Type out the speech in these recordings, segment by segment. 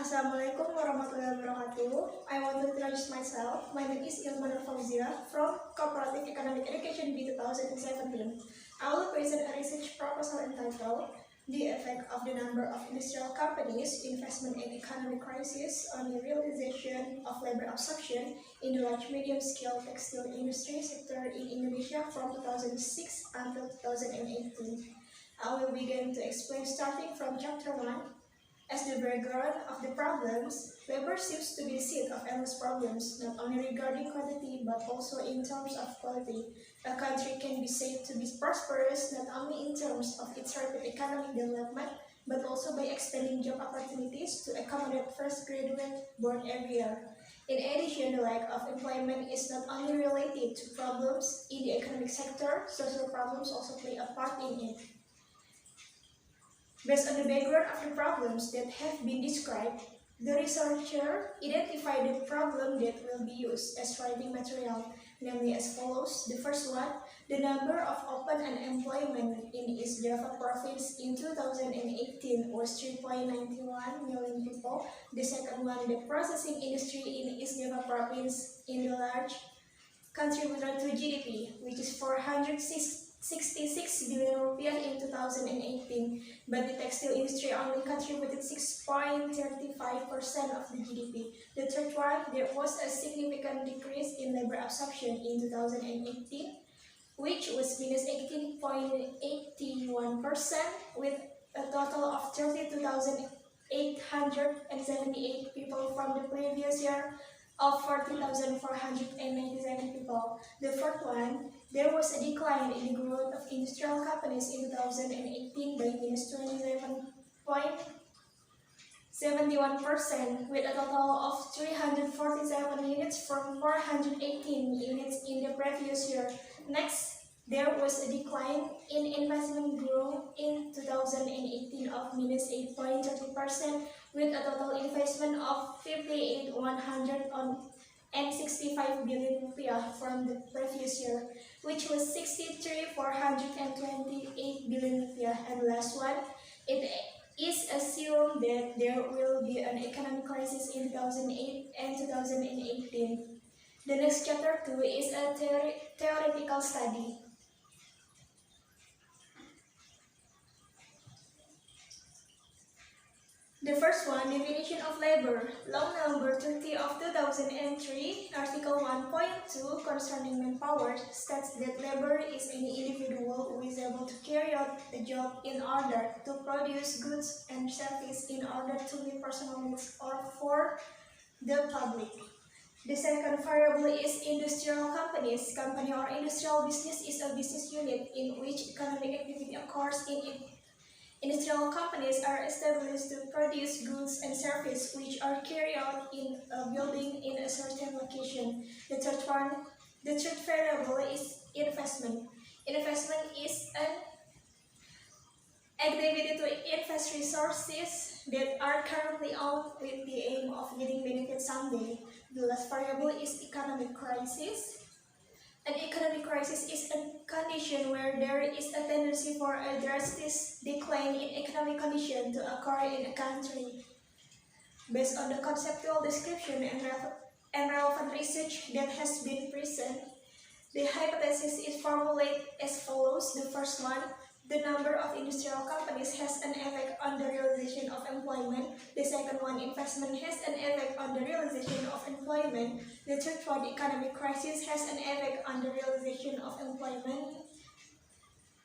Assalamualaikum warahmatullahi wabarakatuh. I want to introduce myself. My name is Ilma Fauziah from Cooperative Economic Education B 2017. I will present a research proposal entitled The Effect of the Number of Industrial Companies, Investment and Economic Crisis on the Realization of Labor Absorption in the Large Medium-Scale Textile Industry Sector in Indonesia from 2006 until 2018. I will begin to explain starting from Chapter 1. As the background of the problems, labor seems to be the seat of endless problems, not only regarding quantity but also in terms of quality. A country can be said to be prosperous not only in terms of its rapid economic development, but also by expanding job opportunities to accommodate fresh graduates born every year. In addition, the lack of employment is not only related to problems in the economic sector, social problems also play a part in it. Based on the background of the problems that have been described, the researcher identified the problem that will be used as writing material, namely as follows. The first one, the number of open unemployment in East Java province in 2018 was 3.91 million people. The second one, the processing industry in East Java province in the large contributor to GDP, which is 466 billion rupiah in 2018, but the textile industry only contributed 6.35% of the GDP. The third one, there was a significant decrease in labor absorption in 2018, which was minus 18.81%, with a total of 32,878 people from the previous year of 40,497 people. The fourth one, there was a decline in the growth of industrial companies in 2018 by minus 27.71%, with a total of 347 units from 418 units in the previous year. Next, there was a decline in investment growth in 2018 of minus 8.30%, with a total investment of 58,165 billion rupiah from the previous year, which was 63,428 billion rupiah. And last one, it is assumed that there will be an economic crisis in 2008 and 2018. The next chapter 2 is a theoretical study. The first one, definition of labor. Law number 30 of 2003, Article 1.2 concerning manpower states that labor is any individual who is able to carry out a job in order to produce goods and services in order to meet personal needs or for the public. The second variable is industrial companies. Company or industrial business is a business unit in which economic activity occurs in it. Industrial companies are established to produce goods and services which are carried out in a building in a certain location. The third variable is investment. Investment is an activity to invest resources that are currently owned with the aim of getting benefit someday. The last variable is economic crisis. An economic crisis is a condition where there is a tendency for a drastic decline in economic condition to occur in a country. Based on the conceptual description and relevant research that has been present, the hypothesis is formulated as follows. The first one, the number of industrial companies has an effect on the realization of employment. The second one, investment has an effect on the realization of employment. The third one, economic crisis has an effect on the realization of employment.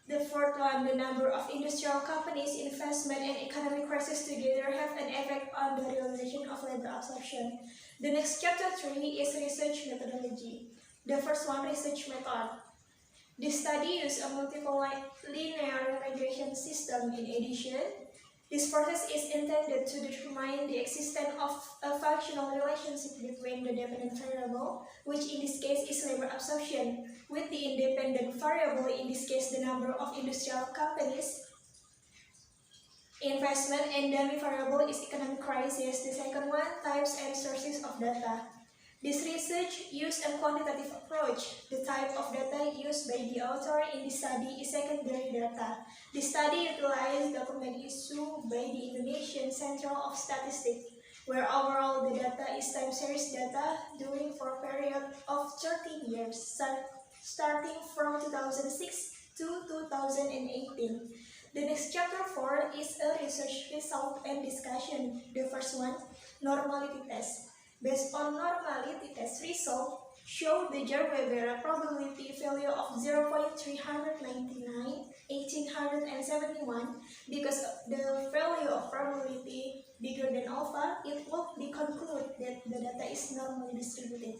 The fourth one, the number of industrial companies, investment, and economic crisis together have an effect on the realization of labor absorption. The next chapter 3 is research methodology. The first one, research method. The study used a multiple linear regression system. In addition, this process is intended to determine the existence of a functional relationship between the dependent variable, which in this case is labor absorption, with the independent variable, in this case the number of industrial companies, investment, and dummy variable is economic crisis. The second one, types and sources of data. This research used a quantitative approach. The type of data used by the author in the study is secondary data. The study utilized document issued by the Indonesian Central of Statistics. where overall the data is time series data doing for a period of 13 years, starting from 2006 to 2018. The next chapter 4 is a research result and discussion. The first one, normality test. Based on normality test result, show the Jar-Weber probability value of 0.399, 1871. Because the value of probability bigger than alpha, it will be concluded that the data is normally distributed.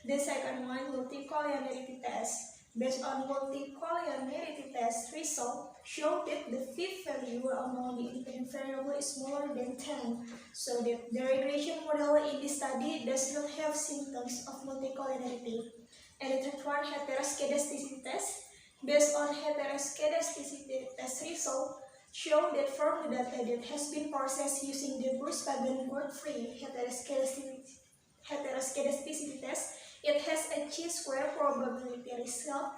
The second one, multicollinearity test. Based on multicollinearity test result, show that the fifth value among the independent variable is smaller than 10, so that the regression model in this study does not have symptoms of multicollinearity. And the third one, heteroskedasticity test. Based on heteroskedasticity test result, show that from the data that has been processed using the Bush-Pagan-Godfrey heteroskedasticity test, it has a chi-square probability result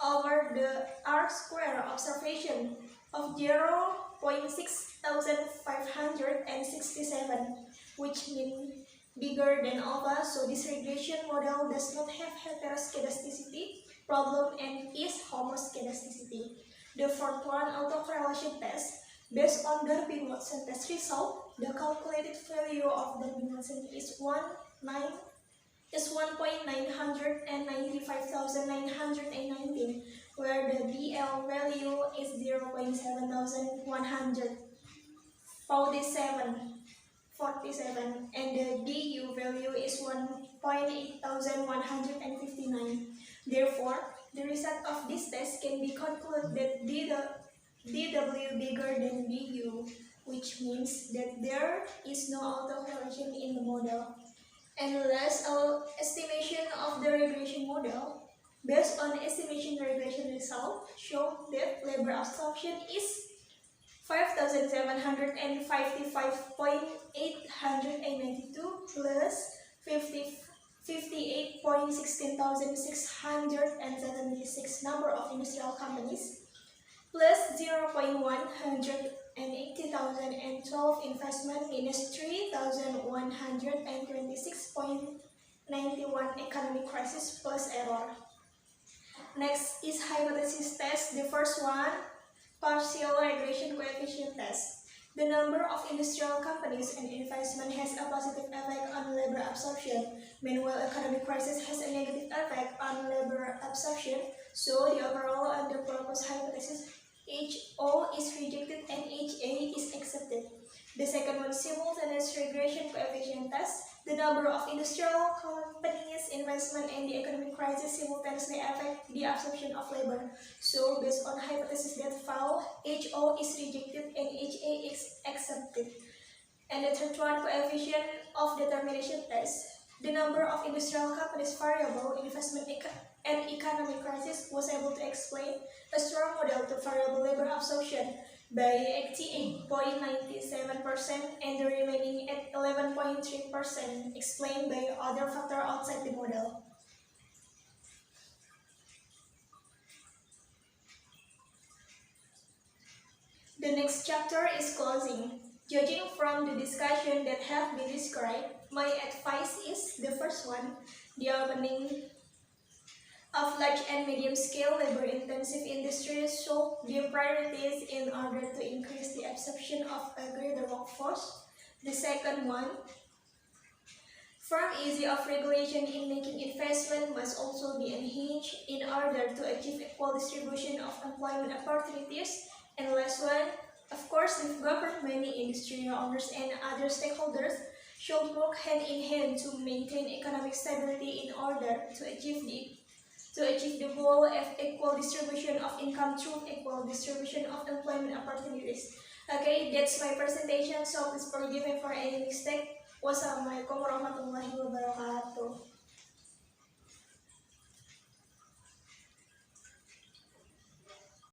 over the R-square observation of 0.6567, which means bigger than alpha, so this regression model does not have heteroskedasticity problem and is homoskedasticity. The fourth one, autocorrelation test. Based on Darwin-Watson test result, the calculated value of Darwin-Watson is 1,995,919, where the BL value is 0.7147, and the DU value is 1.8159. Therefore, the result of this test can be concluded that DW bigger than DU, which means that there is no autocorrelation in the model. And last, our estimation of the regression model. Based on estimation regression result, show that labor absorption is 5,755.892 plus 58.16,676 number of industrial companies plus 0.180,012 investment minus 3,126.91 economic crisis plus error. Next is hypothesis test. The first one, partial regression coefficient test. The number of industrial companies and investment has a positive effect on labor absorption. Meanwhile, economic crisis has a negative effect on labor absorption. So the overall under proposed hypothesis HO is rejected and HA is accepted. The second one, simultaneous regression coefficient test. The number of industrial companies, investment, and the economic crisis simultaneously affect the absorption of labor. So, based on hypothesis that foul, HO is rejected and HA is accepted. And the third one, coefficient of determination test. The number of industrial companies, variable, investment, and economic crisis was able to explain a strong model to variable labor absorption by 88.97% and the remaining at 11.3% explained by other factors outside the model. The next chapter is closing. Judging from the discussion that have been described, my advice is the first one, the opening of large and medium-scale labor-intensive industries should give priorities in order to increase the absorption of a greater workforce. The second one, firm ease of regulation in making investment must also be enhanced in order to achieve equal distribution of employment opportunities. And last one, of course, the government, industry owners, and other stakeholders should work hand in hand to maintain economic stability in order to achieve the goal of equal distribution of income through equal distribution of employment opportunities. Okay, that's my presentation, so please forgive me for any mistake. Wassalamualaikum warahmatullahi wabarakatuh.